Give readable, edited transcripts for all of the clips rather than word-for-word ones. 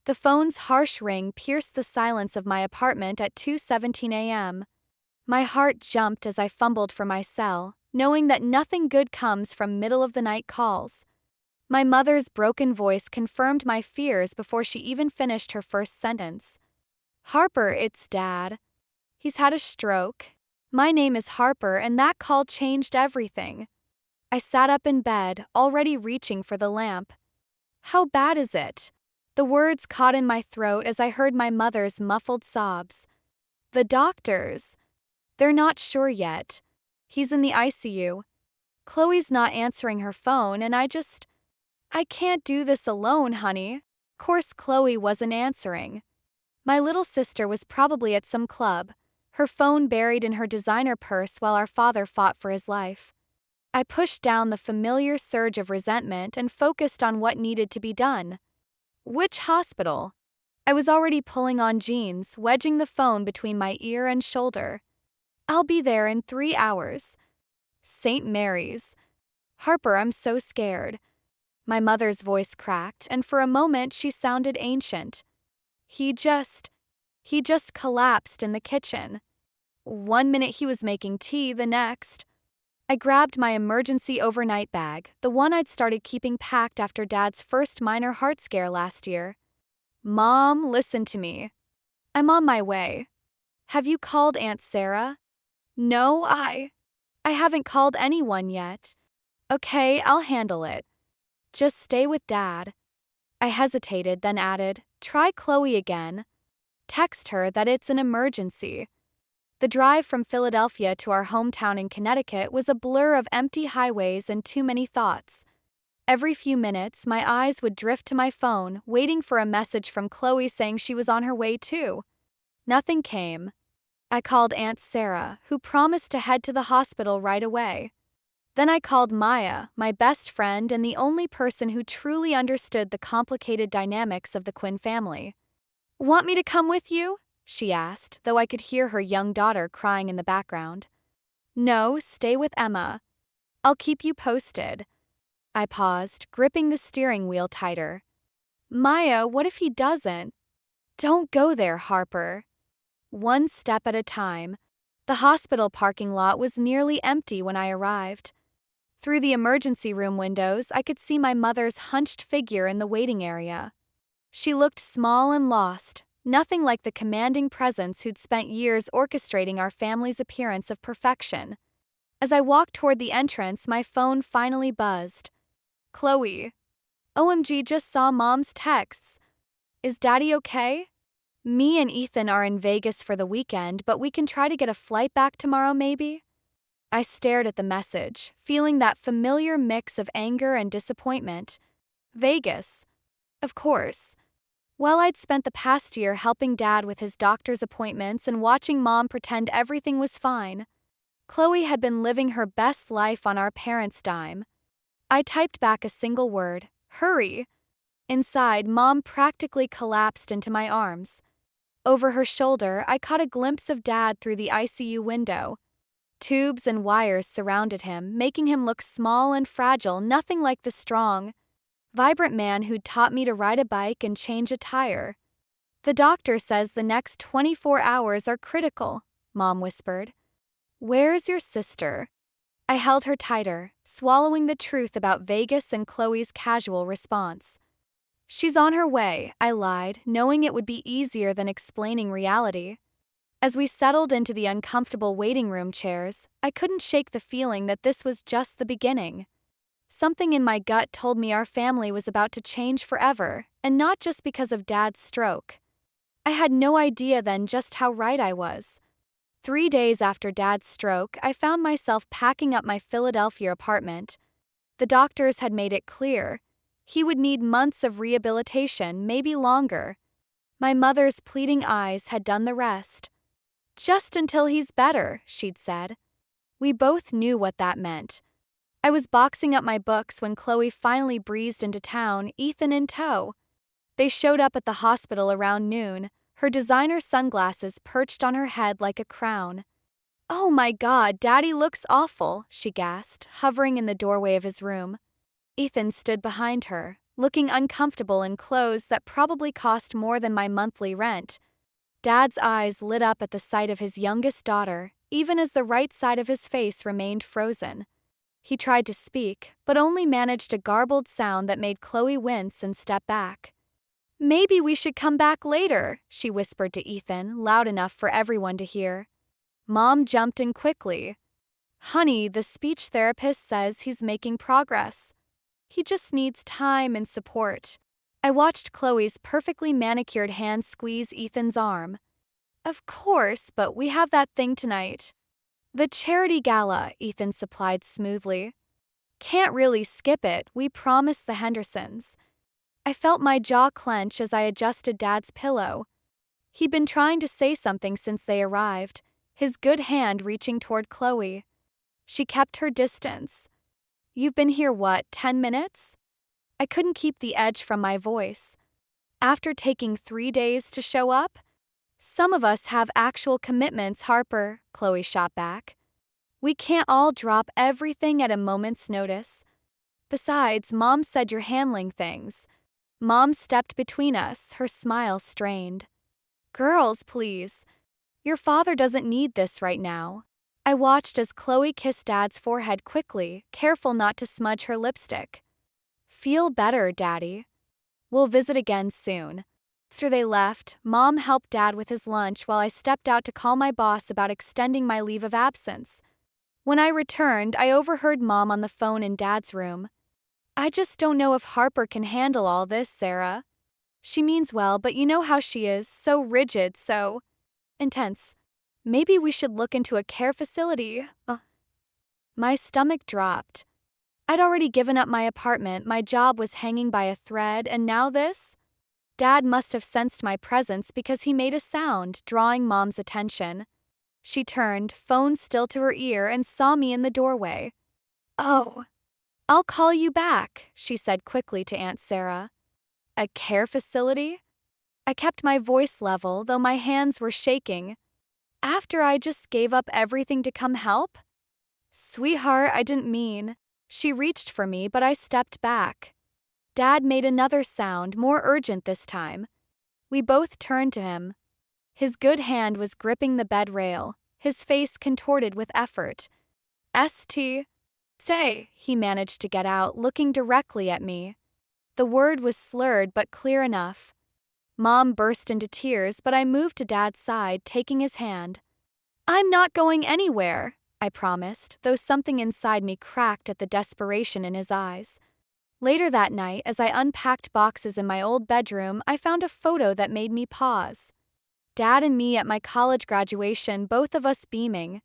The phone's harsh ring pierced the silence of my apartment at 2:17 a.m. My heart jumped as I fumbled for my cell, knowing that nothing good comes from middle-of-the-night calls. My mother's broken voice confirmed my fears before she even finished her first sentence. "Harper, it's Dad. He's had a stroke. My name is Harper, and that call changed everything." I sat up in bed, already reaching for the lamp. "How bad is it?" The words caught in my throat as I heard my mother's muffled sobs. "The doctors. They're not sure yet. He's in the ICU. Chloe's not answering her phone, and I can't do this alone, honey." Course Chloe wasn't answering. My little sister was probably at some club, her phone buried in her designer purse while our father fought for his life. I pushed down the familiar surge of resentment and focused on what needed to be done. Which hospital? I was already pulling on jeans, wedging the phone between my ear and shoulder. "I'll be there in 3 hours. St. Mary's." "Harper, I'm so scared." My mother's voice cracked, and for a moment she sounded ancient. He just collapsed in the kitchen. One minute he was making tea, the next. I grabbed my emergency overnight bag, the one I'd started keeping packed after Dad's first minor heart scare last year. "Mom, listen to me. I'm on my way." "Have you called Aunt Sarah?" "No, I haven't called anyone yet." "Okay, I'll handle it. Just stay with Dad." I hesitated, then added, "Try Chloe again. Text her that it's an emergency." The drive from Philadelphia to our hometown in Connecticut was a blur of empty highways and too many thoughts. Every few minutes, my eyes would drift to my phone, waiting for a message from Chloe saying she was on her way too. Nothing came. I called Aunt Sarah, who promised to head to the hospital right away. Then I called Maya, my best friend and the only person who truly understood the complicated dynamics of the Quinn family. "Want me to come with you?" she asked, though I could hear her young daughter crying in the background. "No, stay with Emma. I'll keep you posted." I paused, gripping the steering wheel tighter. "Maya, what if he doesn't?" "Don't go there, Harper." One step at a time. The hospital parking lot was nearly empty when I arrived. Through the emergency room windows, I could see my mother's hunched figure in the waiting area. She looked small and lost, nothing like the commanding presence who'd spent years orchestrating our family's appearance of perfection. As I walked toward the entrance, my phone finally buzzed. "Chloe. OMG, just saw Mom's texts. Is Daddy okay? Me and Ethan are in Vegas for the weekend, but we can try to get a flight back tomorrow maybe?" I stared at the message, feeling that familiar mix of anger and disappointment. Vegas. Of course. Well, I'd spent the past year helping Dad with his doctor's appointments and watching Mom pretend everything was fine. Chloe had been living her best life on our parents' dime. I typed back a single word, "Hurry." Inside, Mom practically collapsed into my arms. Over her shoulder, I caught a glimpse of Dad through the ICU window. Tubes and wires surrounded him, making him look small and fragile, nothing like the strong, vibrant man who'd taught me to ride a bike and change a tire. "The doctor says the next 24 hours are critical," Mom whispered. "Where's your sister?" I held her tighter, swallowing the truth about Vegas and Chloe's casual response. "She's on her way," I lied, knowing it would be easier than explaining reality. As we settled into the uncomfortable waiting room chairs, I couldn't shake the feeling that this was just the beginning. Something in my gut told me our family was about to change forever, and not just because of Dad's stroke. I had no idea then just how right I was. 3 days after Dad's stroke, I found myself packing up my Philadelphia apartment. The doctors had made it clear. He would need months of rehabilitation, maybe longer. My mother's pleading eyes had done the rest. "Just until he's better," she'd said. We both knew what that meant. I was boxing up my books when Chloe finally breezed into town, Ethan in tow. They showed up at the hospital around noon, her designer sunglasses perched on her head like a crown. "Oh my God, Daddy looks awful," she gasped, hovering in the doorway of his room. Ethan stood behind her, looking uncomfortable in clothes that probably cost more than my monthly rent. Dad's eyes lit up at the sight of his youngest daughter, even as the right side of his face remained frozen. He tried to speak, but only managed a garbled sound that made Chloe wince and step back. "Maybe we should come back later," she whispered to Ethan, loud enough for everyone to hear. Mom jumped in quickly. "Honey, the speech therapist says he's making progress. He just needs time and support." I watched Chloe's perfectly manicured hand squeeze Ethan's arm. "Of course, but we have that thing tonight." "The charity gala," Ethan supplied smoothly. "Can't really skip it, we promised the Hendersons." I felt my jaw clench as I adjusted Dad's pillow. He'd been trying to say something since they arrived, his good hand reaching toward Chloe. She kept her distance. "You've been here, 10 minutes?" I couldn't keep the edge from my voice. "After taking 3 days to show up?" "Some of us have actual commitments, Harper," Chloe shot back. "We can't all drop everything at a moment's notice. Besides, Mom said you're handling things." Mom stepped between us, her smile strained. "Girls, please. Your father doesn't need this right now." I watched as Chloe kissed Dad's forehead quickly, careful not to smudge her lipstick. "Feel better, Daddy. We'll visit again soon." After they left, Mom helped Dad with his lunch while I stepped out to call my boss about extending my leave of absence. When I returned, I overheard Mom on the phone in Dad's room. "I just don't know if Harper can handle all this, Sarah. She means well, but you know how she is, so rigid, so intense. Maybe we should look into a care facility." My stomach dropped. I'd already given up my apartment, my job was hanging by a thread, and now this? Dad must have sensed my presence because he made a sound, drawing Mom's attention. She turned, phone still to her ear, and saw me in the doorway. "Oh, I'll call you back," she said quickly to Aunt Sarah. "A care facility?" I kept my voice level, though my hands were shaking. "After I just gave up everything to come help?" "Sweetheart, I didn't mean." She reached for me, but I stepped back. Dad made another sound, more urgent this time. We both turned to him. His good hand was gripping the bed rail, his face contorted with effort. "Stay," he managed to get out, looking directly at me. The word was slurred but clear enough. Mom burst into tears, but I moved to Dad's side, taking his hand. "I'm not going anywhere," I promised, though something inside me cracked at the desperation in his eyes. Later that night, as I unpacked boxes in my old bedroom, I found a photo that made me pause. Dad and me at my college graduation, both of us beaming.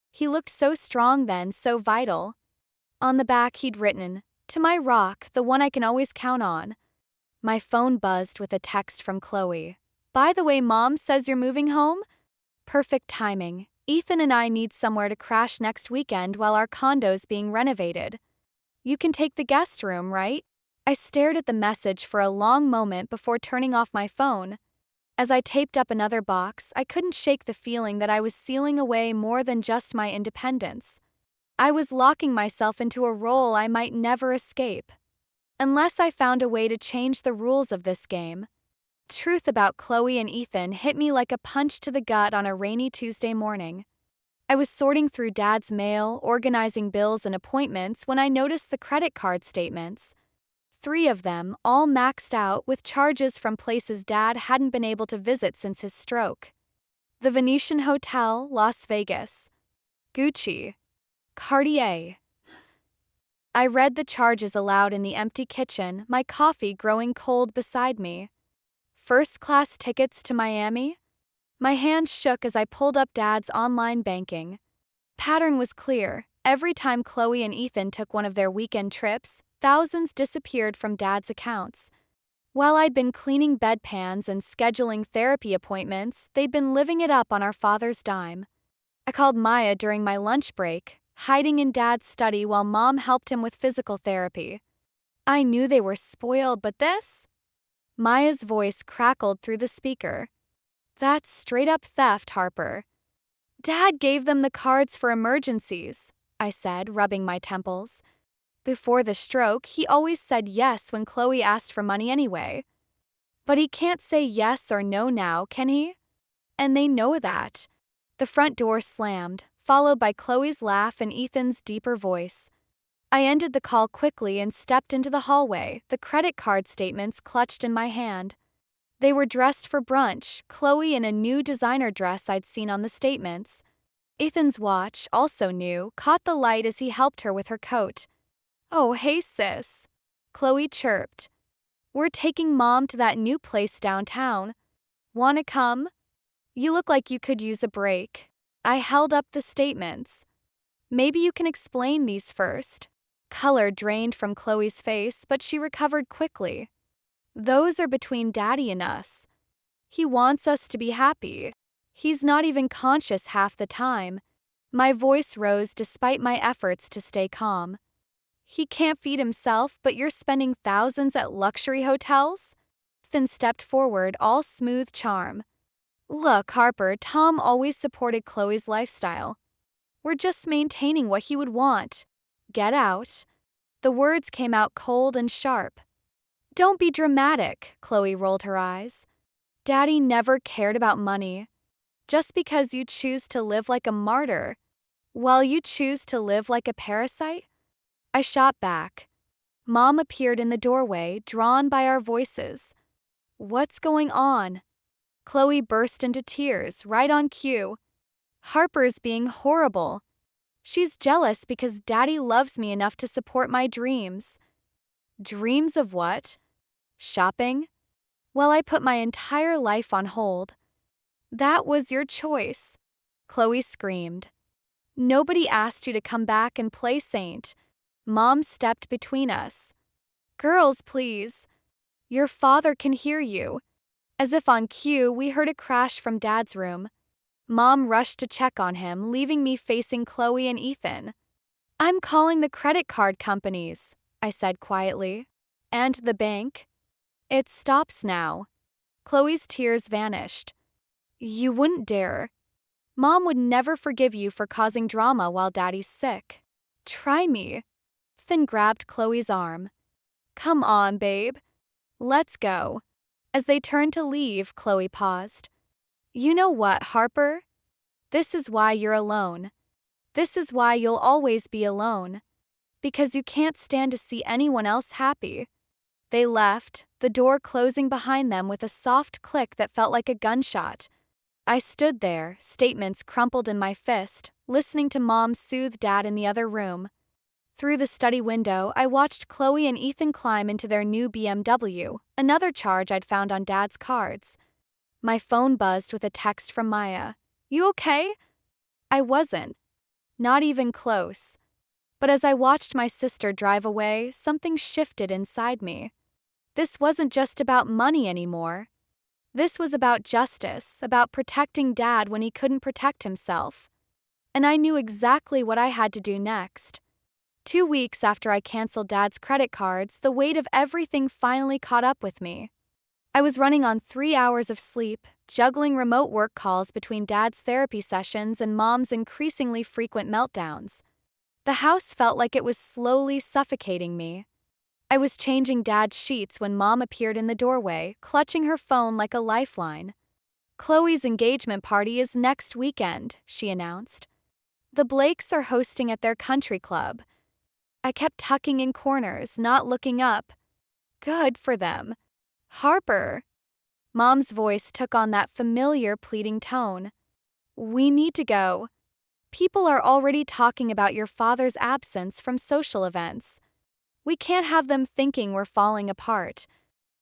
He looked so strong then, so vital. On the back he'd written, "To my rock, the one I can always count on." My phone buzzed with a text from Chloe. "By the way, Mom says you're moving home?" Perfect timing. Ethan and I need somewhere to crash next weekend while our condo's being renovated. "You can take the guest room, right?" I stared at the message for a long moment before turning off my phone. As I taped up another box, I couldn't shake the feeling that I was sealing away more than just my independence. I was locking myself into a role I might never escape. Unless I found a way to change the rules of this game. Truth about Chloe and Ethan hit me like a punch to the gut on a rainy Tuesday morning. I was sorting through Dad's mail, organizing bills and appointments when I noticed the credit card statements. 3 of them, all maxed out with charges from places Dad hadn't been able to visit since his stroke. The Venetian Hotel, Las Vegas. Gucci. Cartier. I read the charges aloud in the empty kitchen, my coffee growing cold beside me. First-class tickets to Miami? My hand shook as I pulled up Dad's online banking. Pattern was clear. Every time Chloe and Ethan took one of their weekend trips, thousands disappeared from Dad's accounts. While I'd been cleaning bedpans and scheduling therapy appointments, they'd been living it up on our father's dime. I called Maya during my lunch break, hiding in Dad's study while Mom helped him with physical therapy. I knew they were spoiled, but this? Maya's voice crackled through the speaker. "That's straight-up theft, Harper." "Dad gave them the cards for emergencies," I said, rubbing my temples. Before the stroke, he always said yes when Chloe asked for money anyway. But he can't say yes or no now, can he? And they know that. The front door slammed, followed by Chloe's laugh and Ethan's deeper voice. I ended the call quickly and stepped into the hallway, the credit card statements clutched in my hand. They were dressed for brunch, Chloe in a new designer dress I'd seen on the statements. Ethan's watch, also new, caught the light as he helped her with her coat. "Oh, hey sis," Chloe chirped. "We're taking Mom to that new place downtown. Wanna come? You look like you could use a break." I held up the statements. "Maybe you can explain these first." Color drained from Chloe's face, but she recovered quickly. "Those are between Daddy and us. He wants us to be happy. He's not even conscious half the time." My voice rose despite my efforts to stay calm. "He can't feed himself, but you're spending thousands at luxury hotels?" Ethan stepped forward, all smooth charm. "Look, Harper, Tom always supported Chloe's lifestyle. We're just maintaining what he would want. Get out." The words came out cold and sharp. "Don't be dramatic," Chloe rolled her eyes. "Daddy never cared about money. Just because you choose to live like a martyr, while you choose to live like a parasite?" I shot back. Mom appeared in the doorway, drawn by our voices. "What's going on?" Chloe burst into tears, right on cue. "Harper's being horrible. She's jealous because Daddy loves me enough to support my dreams." "Dreams of what? Shopping?" "Well, I put my entire life on hold." "That was your choice," Chloe screamed. "Nobody asked you to come back and play saint." Mom stepped between us. "Girls, please. Your father can hear you." As if on cue, we heard a crash from Dad's room. Mom rushed to check on him, leaving me facing Chloe and Ethan. "I'm calling the credit card companies," I said quietly. "And the bank?" "It stops now." Chloe's tears vanished. "You wouldn't dare. Mom would never forgive you for causing drama while Daddy's sick." "Try me." Ethan grabbed Chloe's arm. "Come on, babe. Let's go." As they turned to leave, Chloe paused. "You know what, Harper? This is why you're alone. This is why you'll always be alone. Because you can't stand to see anyone else happy." They left, the door closing behind them with a soft click that felt like a gunshot. I stood there, statements crumpled in my fist, listening to Mom soothe Dad in the other room. Through the study window, I watched Chloe and Ethan climb into their new BMW, another charge I'd found on Dad's cards. My phone buzzed with a text from Maya. "You okay?" I wasn't. Not even close. But as I watched my sister drive away, something shifted inside me. This wasn't just about money anymore. This was about justice, about protecting Dad when he couldn't protect himself. And I knew exactly what I had to do next. 2 weeks after I canceled Dad's credit cards, the weight of everything finally caught up with me. I was running on 3 hours of sleep, juggling remote work calls between Dad's therapy sessions and Mom's increasingly frequent meltdowns. The house felt like it was slowly suffocating me. I was changing Dad's sheets when Mom appeared in the doorway, clutching her phone like a lifeline. "Chloe's engagement party is next weekend," she announced. "The Blakes are hosting at their country club." I kept tucking in corners, not looking up. "Good for them." "Harper." Mom's voice took on that familiar pleading tone. "We need to go. People are already talking about your father's absence from social events. We can't have them thinking we're falling apart."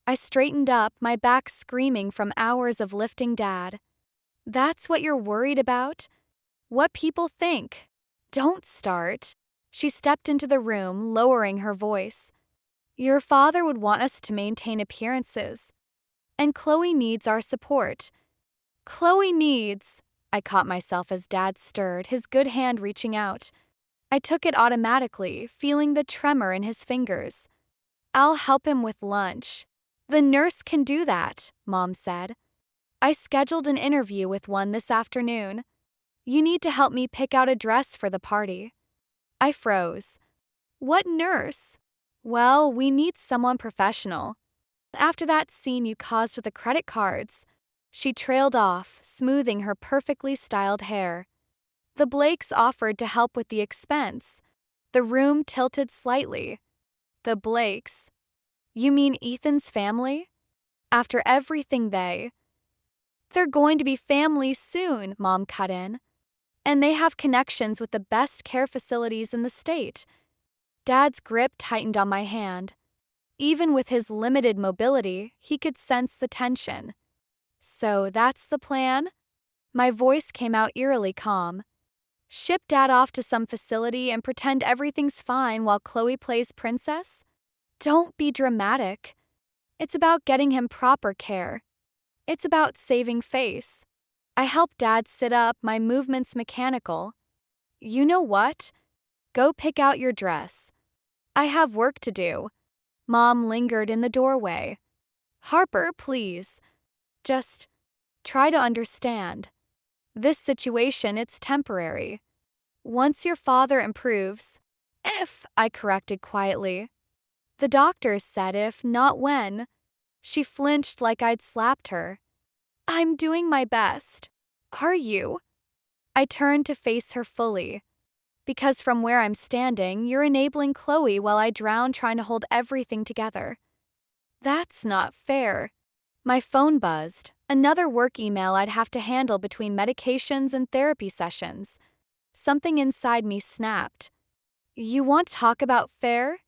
I straightened up, my back screaming from hours of lifting Dad. "That's what you're worried about? What people think? Don't start." She stepped into the room, lowering her voice. "Your father would want us to maintain appearances. And Chloe needs our support." "Chloe needs..." I caught myself as Dad stirred, his good hand reaching out. I took it automatically, feeling the tremor in his fingers. "I'll help him with lunch." "The nurse can do that," Mom said. "I scheduled an interview with one this afternoon. You need to help me pick out a dress for the party." I froze. What nurse? Well, we need someone professional. After that scene you caused with the credit cards. She trailed off, smoothing her perfectly styled hair. The Blakes offered to help with the expense. The room tilted slightly. The Blakes? You mean Ethan's family? After everything they're going to be family soon, Mom cut in. And they have connections with the best care facilities in the state. Dad's grip tightened on my hand. Even with his limited mobility, he could sense the tension. So that's the plan? My voice came out eerily calm. Ship Dad off to some facility and pretend everything's fine while Chloe plays princess? Don't be dramatic. It's about getting him proper care. It's about saving face. I helped Dad sit up, my movements mechanical. You know what? Go pick out your dress. I have work to do. Mom lingered in the doorway. Harper, please. Just try to understand. This situation, it's temporary. Once your father improves, if, I corrected quietly. The doctors said if, not when. She flinched like I'd slapped her. I'm doing my best. Are you? I turned to face her fully. Because from where I'm standing, you're enabling Chloe while I drown trying to hold everything together. That's not fair. My phone buzzed, another work email I'd have to handle between medications and therapy sessions. Something inside me snapped. You want to talk about fair?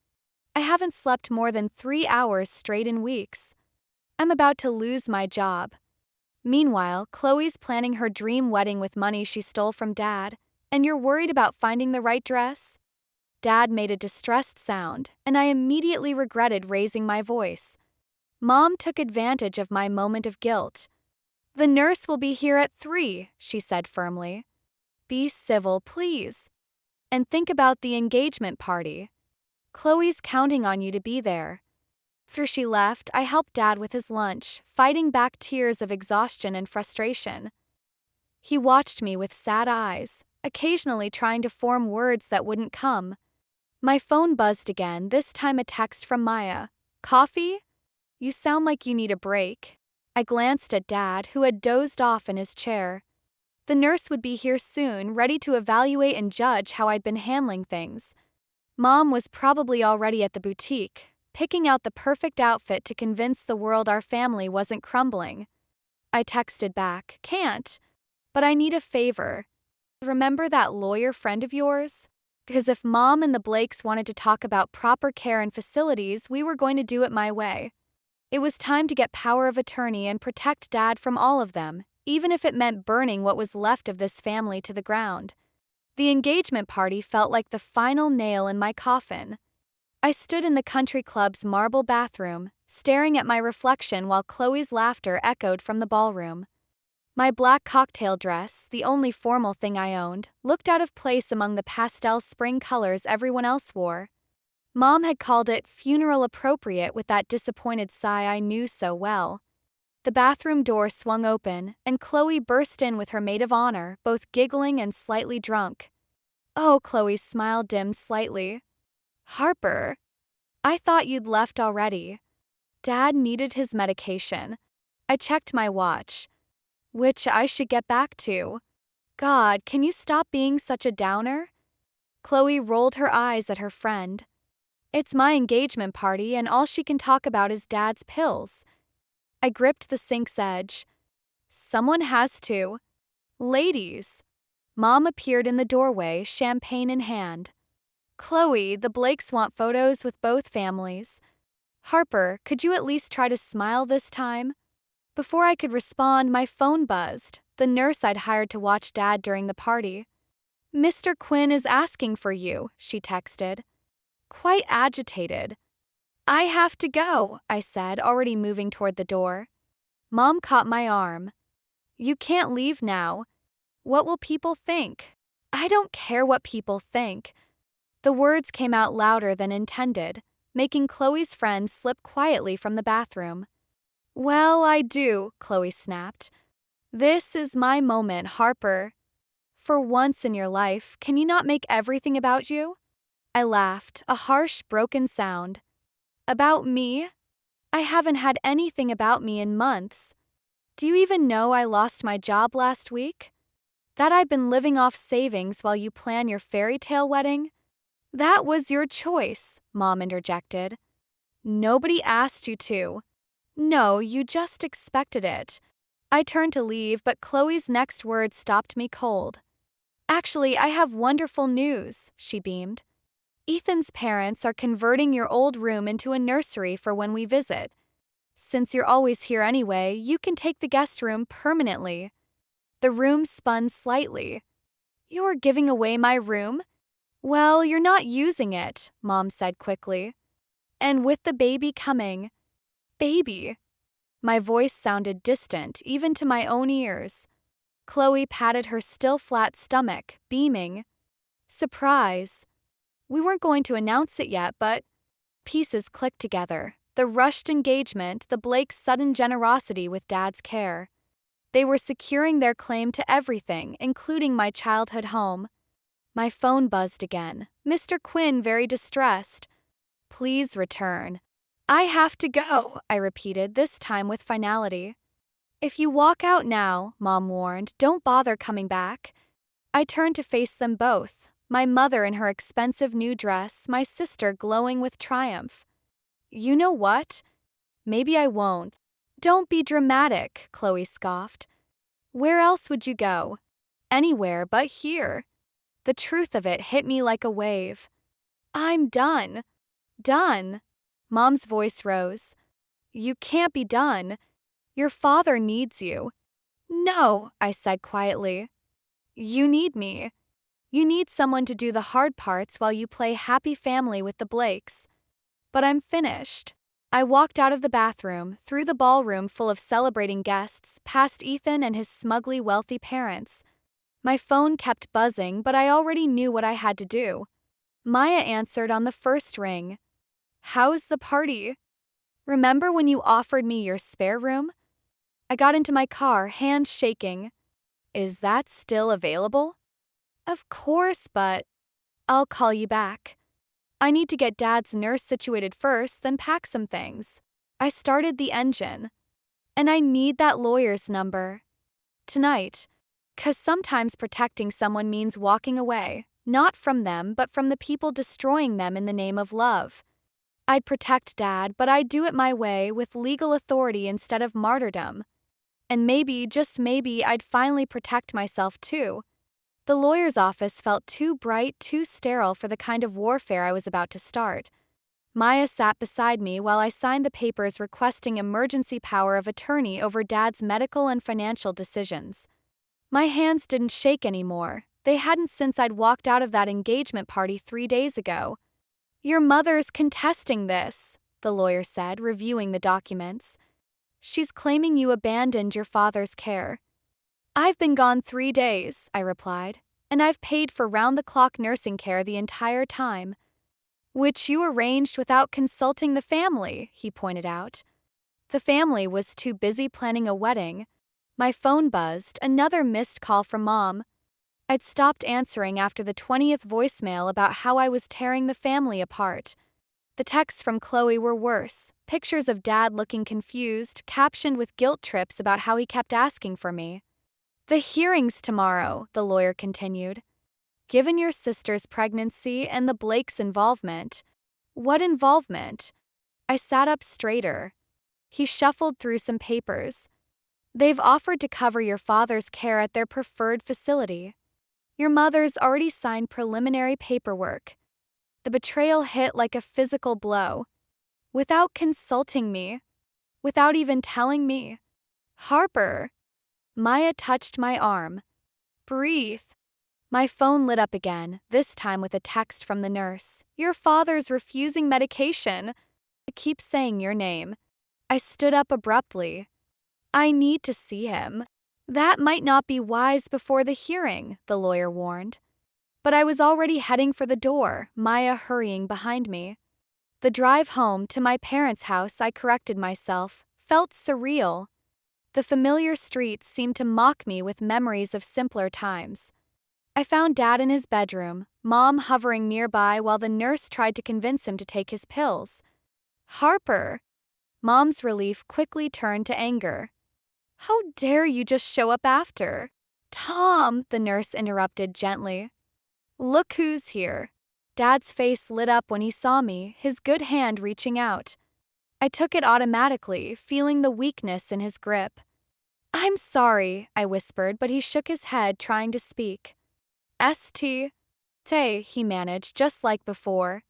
I haven't slept more than 3 hours straight in weeks. I'm about to lose my job. Meanwhile, Chloe's planning her dream wedding with money she stole from Dad, and you're worried about finding the right dress? Dad made a distressed sound, and I immediately regretted raising my voice. Mom took advantage of my moment of guilt. The nurse will be here at 3, she said firmly. Be civil, please. And think about the engagement party. Chloe's counting on you to be there. After she left, I helped Dad with his lunch, fighting back tears of exhaustion and frustration. He watched me with sad eyes, occasionally trying to form words that wouldn't come. My phone buzzed again, this time a text from Maya. Coffee? You sound like you need a break. I glanced at Dad, who had dozed off in his chair. The nurse would be here soon, ready to evaluate and judge how I'd been handling things. Mom was probably already at the boutique, picking out the perfect outfit to convince the world our family wasn't crumbling. I texted back, can't, but I need a favor. Remember that lawyer friend of yours? Because if Mom and the Blakes wanted to talk about proper care and facilities, we were going to do it my way. It was time to get power of attorney and protect Dad from all of them, even if it meant burning what was left of this family to the ground. The engagement party felt like the final nail in my coffin. I stood in the country club's marble bathroom, staring at my reflection while Chloe's laughter echoed from the ballroom. My black cocktail dress, the only formal thing I owned, looked out of place among the pastel spring colors everyone else wore. Mom had called it funeral appropriate with that disappointed sigh I knew so well. The bathroom door swung open, and Chloe burst in with her maid of honor, both giggling and slightly drunk. Oh, Chloe's smile dimmed slightly. Harper, I thought you'd left already. Dad needed his medication. I checked my watch, which I should get back to. God, can you stop being such a downer? Chloe rolled her eyes at her friend. It's my engagement party, and all she can talk about is Dad's pills. I gripped the sink's edge. Someone has to. Ladies. Mom appeared in the doorway, champagne in hand. Chloe, the Blakes want photos with both families. Harper, could you at least try to smile this time? Before I could respond, my phone buzzed, the nurse I'd hired to watch Dad during the party. Mr. Quinn is asking for you, she texted. Quite agitated. I have to go, I said, already moving toward the door. Mom caught my arm. You can't leave now. What will people think? I don't care what people think. The words came out louder than intended, making Chloe's friend slip quietly from the bathroom. Well, I do, Chloe snapped. This is my moment, Harper. For once in your life, can you not make everything about you? I laughed, a harsh, broken sound. About me? I haven't had anything about me in months. Do you even know I lost my job last week? That I've been living off savings while you plan your fairy tale wedding? That was your choice, Mom interjected. Nobody asked you to. No, you just expected it. I turned to leave, but Chloe's next words stopped me cold. Actually, I have wonderful news, she beamed. Ethan's parents are converting your old room into a nursery for when we visit. Since you're always here anyway, you can take the guest room permanently. The room spun slightly. You're giving away my room? Well, you're not using it, Mom said quickly. And with the baby coming. Baby. My voice sounded distant, even to my own ears. Chloe patted her still flat stomach, beaming. Surprise. We weren't going to announce it yet, but pieces clicked together. The rushed engagement, the Blakes' sudden generosity with Dad's care. They were securing their claim to everything, including my childhood home. My phone buzzed again. Mr. Quinn, very distressed. Please return. I have to go, I repeated, this time with finality. If you walk out now, Mom warned, don't bother coming back. I turned to face them both, my mother in her expensive new dress, my sister glowing with triumph. You know what? Maybe I won't. Don't be dramatic, Chloe scoffed. Where else would you go? Anywhere but here. The truth of it hit me like a wave. I'm done. Done. Mom's voice rose. You can't be done. Your father needs you. No, I said quietly. You need me. You need someone to do the hard parts while you play happy family with the Blakes. But I'm finished. I walked out of the bathroom, through the ballroom full of celebrating guests, past Ethan and his smugly wealthy parents. My phone kept buzzing, but I already knew what I had to do. Maya answered on the first ring. How's the party? Remember when you offered me your spare room? I got into my car, hands shaking. Is that still available? Of course, but I'll call you back. I need to get Dad's nurse situated first, then pack some things. I started the engine. And I need that lawyer's number. Tonight. 'Cause sometimes protecting someone means walking away, not from them, but from the people destroying them in the name of love. I'd protect Dad, but I'd do it my way, with legal authority instead of martyrdom. And maybe, just maybe, I'd finally protect myself too. The lawyer's office felt too bright, too sterile for the kind of warfare I was about to start. Maya sat beside me while I signed the papers requesting emergency power of attorney over Dad's medical and financial decisions. My hands didn't shake anymore. They hadn't since I'd walked out of that engagement party 3 days ago. Your mother's contesting this, the lawyer said, reviewing the documents. She's claiming you abandoned your father's care. I've been gone 3 days, I replied, and I've paid for round-the-clock nursing care the entire time. Which you arranged without consulting the family, he pointed out. The family was too busy planning a wedding. My phone buzzed, another missed call from Mom. I'd stopped answering after the 20th voicemail about how I was tearing the family apart. The texts from Chloe were worse, pictures of Dad looking confused, captioned with guilt trips about how he kept asking for me. The hearing's tomorrow, the lawyer continued. Given your sister's pregnancy and the Blakes' involvement. What involvement? I sat up straighter. He shuffled through some papers. They've offered to cover your father's care at their preferred facility. Your mother's already signed preliminary paperwork. The betrayal hit like a physical blow. Without consulting me. Without even telling me. Harper. Maya touched my arm. Breathe. My phone lit up again, this time with a text from the nurse. Your father's refusing medication. I keep saying your name. I stood up abruptly. I need to see him. That might not be wise before the hearing, the lawyer warned. But I was already heading for the door, Maya hurrying behind me. The drive home to my parents' house, I corrected myself, felt surreal. The familiar streets seemed to mock me with memories of simpler times. I found Dad in his bedroom, Mom hovering nearby while the nurse tried to convince him to take his pills. Harper! Mom's relief quickly turned to anger. How dare you just show up after? Tom, the nurse interrupted gently. Look who's here. Dad's face lit up when he saw me, his good hand reaching out. I took it automatically, feeling the weakness in his grip. I'm sorry, I whispered, but he shook his head, trying to speak. St. Tay, he managed, just like before.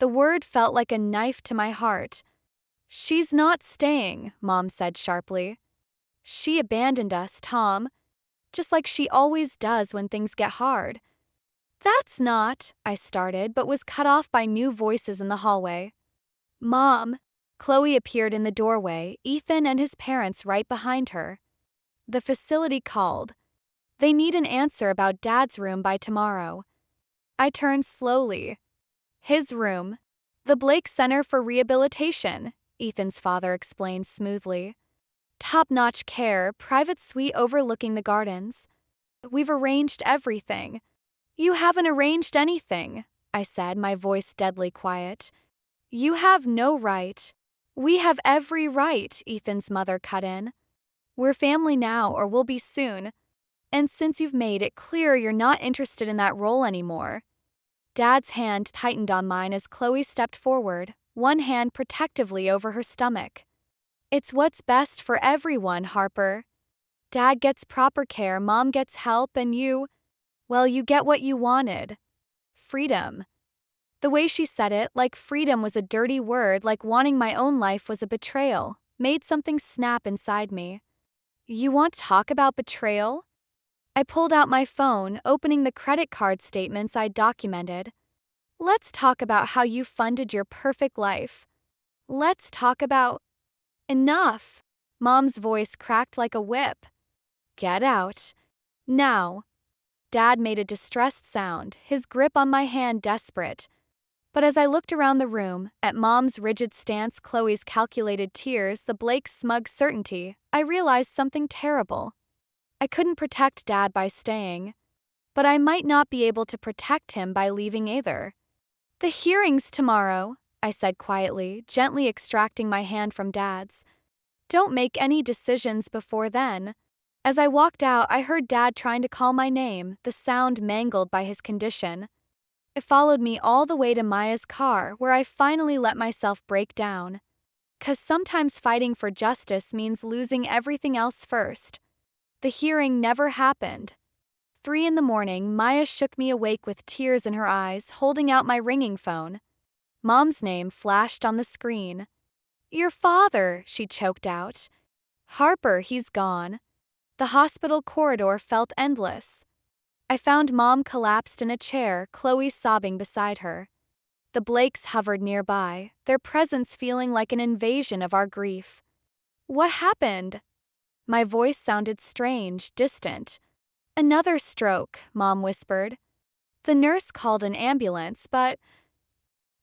The word felt like a knife to my heart. She's not staying, Mom said sharply. She abandoned us, Tom, just like she always does when things get hard. That's not, I started, but was cut off by new voices in the hallway. Mom! Chloe appeared in the doorway, Ethan and his parents right behind her. The facility called. They need an answer about Dad's room by tomorrow. I turned slowly. His room. The Blake Center for Rehabilitation, Ethan's father explained smoothly. Top-notch care, private suite overlooking the gardens. We've arranged everything. You haven't arranged anything, I said, my voice deadly quiet. You have no right. We have every right, Ethan's mother cut in. We're family now, or we'll be soon. And since you've made it clear you're not interested in that role anymore. Dad's hand tightened on mine as Chloe stepped forward, one hand protectively over her stomach. It's what's best for everyone, Harper. Dad gets proper care, Mom gets help, and you get what you wanted. Freedom. The way she said it, like freedom was a dirty word, like wanting my own life was a betrayal, made something snap inside me. You want to talk about betrayal? I pulled out my phone, opening the credit card statements I'd documented. Let's talk about how you funded your perfect life. Let's talk about... Enough! Mom's voice cracked like a whip. Get out. Now. Dad made a distressed sound, his grip on my hand desperate. But as I looked around the room, at Mom's rigid stance, Chloe's calculated tears, the Blake's smug certainty, I realized something terrible. I couldn't protect Dad by staying, but I might not be able to protect him by leaving either. The hearing's tomorrow, I said quietly, gently extracting my hand from Dad's. Don't make any decisions before then. As I walked out, I heard Dad trying to call my name, the sound mangled by his condition. It followed me all the way to Maya's car, where I finally let myself break down. 'Cause sometimes fighting for justice means losing everything else first. The hearing never happened. 3 a.m, Maya shook me awake with tears in her eyes, holding out my ringing phone. Mom's name flashed on the screen. Your father, she choked out. Harper, he's gone. The hospital corridor felt endless. I found Mom collapsed in a chair, Chloe sobbing beside her. The Blakes hovered nearby, their presence feeling like an invasion of our grief. What happened? My voice sounded strange, distant. Another stroke, Mom whispered. The nurse called an ambulance, but...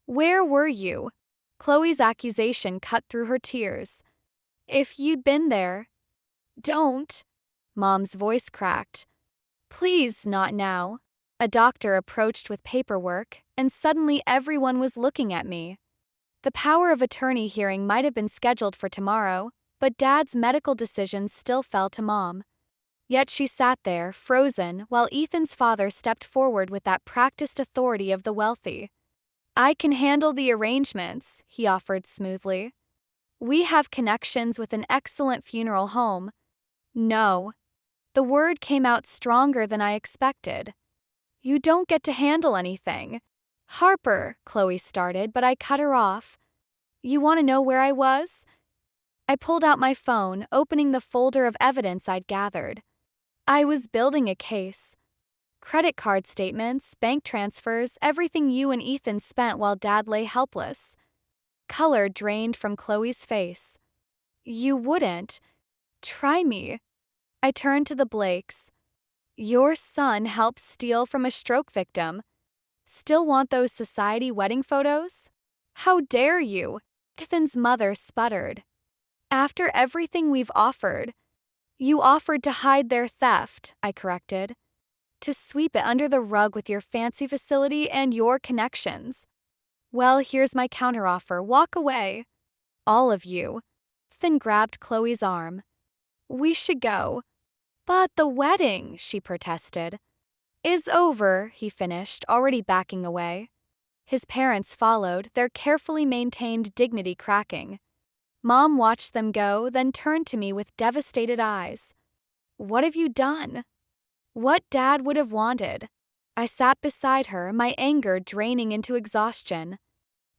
Where were you? Chloe's accusation cut through her tears. If you'd been there... Don't. Mom's voice cracked. Please, not now. A doctor approached with paperwork, and suddenly everyone was looking at me. The power of attorney hearing might have been scheduled for tomorrow, but Dad's medical decisions still fell to Mom. Yet she sat there, frozen, while Ethan's father stepped forward with that practiced authority of the wealthy. I can handle the arrangements, he offered smoothly. We have connections with an excellent funeral home. No. The word came out stronger than I expected. You don't get to handle anything. Harper, Chloe started, but I cut her off. You want to know where I was? I pulled out my phone, opening the folder of evidence I'd gathered. I was building a case. Credit card statements, bank transfers, everything you and Ethan spent while Dad lay helpless. Color drained from Chloe's face. You wouldn't. Try me. I turned to the Blakes. Your son helped steal from a stroke victim. Still want those society wedding photos? How dare you? Ethan's mother sputtered. After everything we've offered. You offered to hide their theft, I corrected. to sweep it under the rug with your fancy facility and your connections. Well, here's my counteroffer. Walk away. All of you. Ethan grabbed Chloe's arm. We should go. But the wedding, she protested. Is over, he finished, already backing away. His parents followed, their carefully maintained dignity cracking. Mom watched them go, then turned to me with devastated eyes. What have you done? What Dad would have wanted. I sat beside her, my anger draining into exhaustion.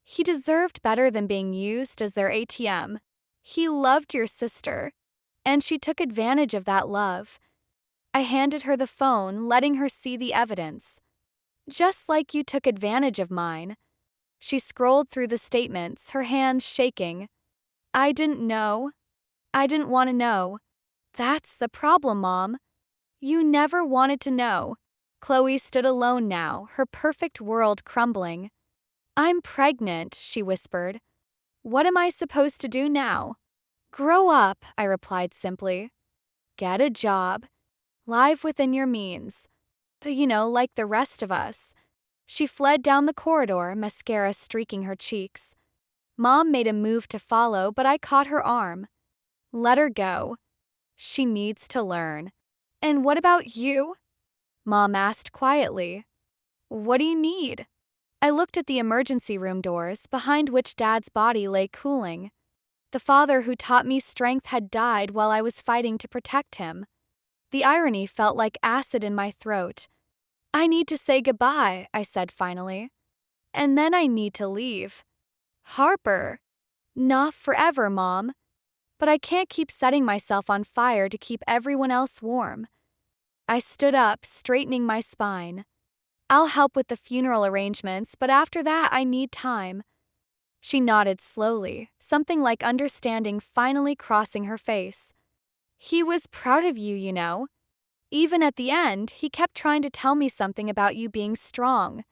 He deserved better than being used as their ATM. He loved your sister, and she took advantage of that love. I handed her the phone, letting her see the evidence. Just like you took advantage of mine. She scrolled through the statements, her hands shaking. I didn't know. I didn't want to know. That's the problem, Mom. You never wanted to know. Chloe stood alone now, her perfect world crumbling. I'm pregnant, she whispered. What am I supposed to do now? Grow up, I replied simply. Get a job. Live within your means. Like the rest of us. She fled down the corridor, mascara streaking her cheeks. Mom made a move to follow, but I caught her arm. Let her go. She needs to learn. And what about you? Mom asked quietly. What do you need? I looked at the emergency room doors, behind which Dad's body lay cooling. The father who taught me strength had died while I was fighting to protect him. The irony felt like acid in my throat. I need to say goodbye, I said finally. And then I need to leave. Harper. Not forever, Mom. But I can't keep setting myself on fire to keep everyone else warm. I stood up, straightening my spine. I'll help with the funeral arrangements, but after that I need time. She nodded slowly, something like understanding finally crossing her face. He was proud of you, you know. Even at the end, he kept trying to tell me something about you being strong.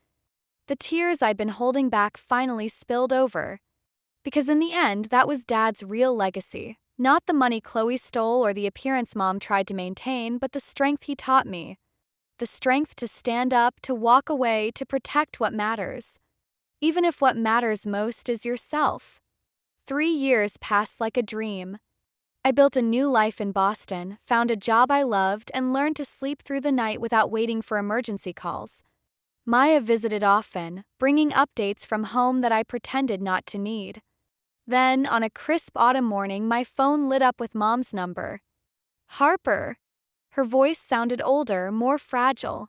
The tears I'd been holding back finally spilled over. Because in the end, that was Dad's real legacy. Not the money Chloe stole or the appearance Mom tried to maintain, but the strength he taught me. The strength to stand up, to walk away, to protect what matters. Even if what matters most is yourself. 3 years passed like a dream. I built a new life in Boston, found a job I loved, and learned to sleep through the night without waiting for emergency calls. Maya visited often, bringing updates from home that I pretended not to need. Then, on a crisp autumn morning, my phone lit up with Mom's number. Harper. Her voice sounded older, more fragile.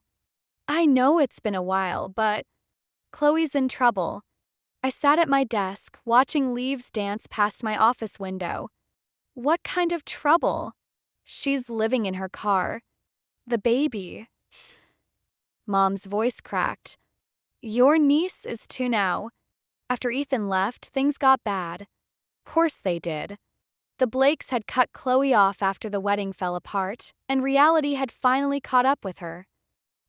I know it's been a while, but Chloe's in trouble. I sat at my desk, watching leaves dance past my office window. What kind of trouble? She's living in her car. The baby. Mom's voice cracked. Your niece is 2 now. After Ethan left, things got bad. Course they did. The Blakes had cut Chloe off after the wedding fell apart, and reality had finally caught up with her.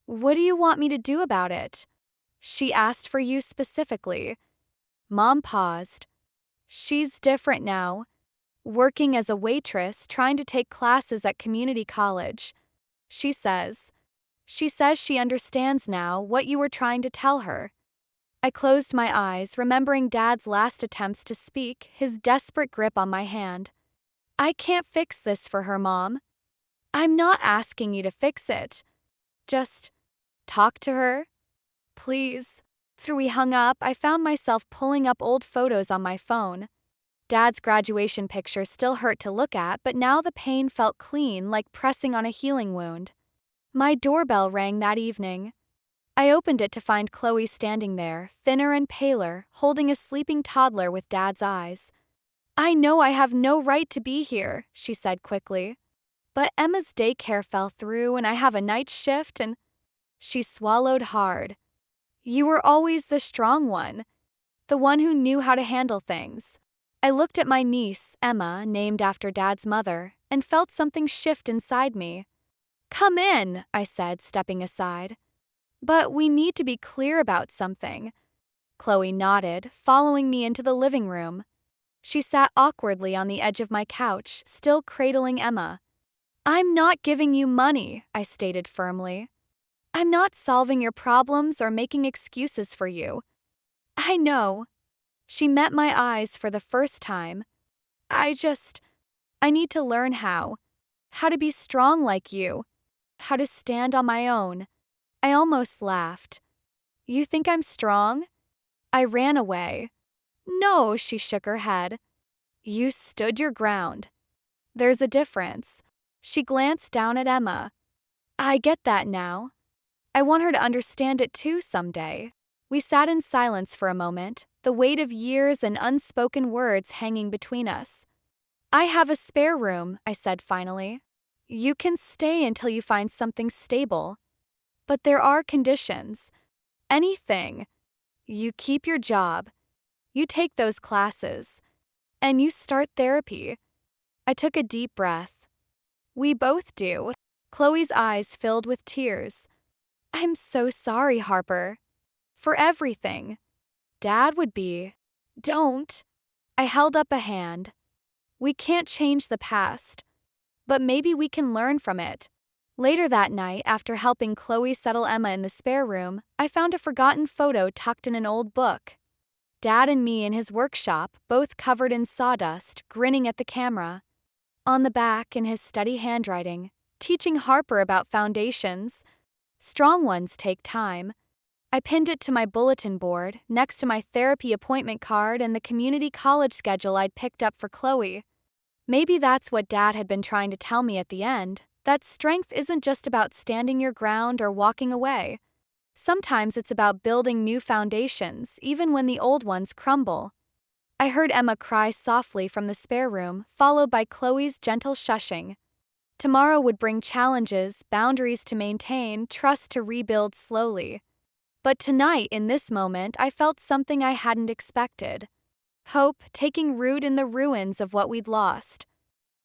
What do you want me to do about it? She asked for you specifically. Mom paused. She's different now. Working as a waitress, trying to take classes at community college. She says she understands now what you were trying to tell her. I closed my eyes, remembering Dad's last attempts to speak, his desperate grip on my hand. I can't fix this for her, Mom. I'm not asking you to fix it. Just talk to her. Please. After we hung up, I found myself pulling up old photos on my phone. Dad's graduation picture still hurt to look at, but now the pain felt clean, like pressing on a healing wound. My doorbell rang that evening. I opened it to find Chloe standing there, thinner and paler, holding a sleeping toddler with Dad's eyes. I know I have no right to be here, she said quickly. But Emma's daycare fell through and I have a night shift and… She swallowed hard. You were always the strong one, the one who knew how to handle things. I looked at my niece, Emma, named after Dad's mother, and felt something shift inside me. Come in, I said, stepping aside. But we need to be clear about something. Chloe nodded, following me into the living room. She sat awkwardly on the edge of my couch, still cradling Emma. I'm not giving you money, I stated firmly. I'm not solving your problems or making excuses for you. I know. She met my eyes for the first time. I just, I need to learn how to be strong like you, how to stand on my own. I almost laughed. You think I'm strong? I ran away. No, she shook her head. You stood your ground. There's a difference. She glanced down at Emma. I get that now. I want her to understand it too someday. We sat in silence for a moment, the weight of years and unspoken words hanging between us. I have a spare room, I said finally. You can stay until you find something stable. But there are conditions. Anything. You keep your job. You take those classes. And you start therapy. I took a deep breath. We both do. Chloe's eyes filled with tears. I'm so sorry, Harper. For everything. Dad would be. Don't. I held up a hand. We can't change the past. But maybe we can learn from it. Later that night, after helping Chloe settle Emma in the spare room, I found a forgotten photo tucked in an old book. Dad and me in his workshop, both covered in sawdust, grinning at the camera. On the back, in his steady handwriting, teaching Harper about foundations. Strong ones take time. I pinned it to my bulletin board, next to my therapy appointment card and the community college schedule I'd picked up for Chloe. Maybe that's what Dad had been trying to tell me at the end, that strength isn't just about standing your ground or walking away. Sometimes it's about building new foundations, even when the old ones crumble. I heard Emma cry softly from the spare room, followed by Chloe's gentle shushing. Tomorrow would bring challenges, boundaries to maintain, trust to rebuild slowly. But tonight, in this moment, I felt something I hadn't expected. Hope taking root in the ruins of what we'd lost.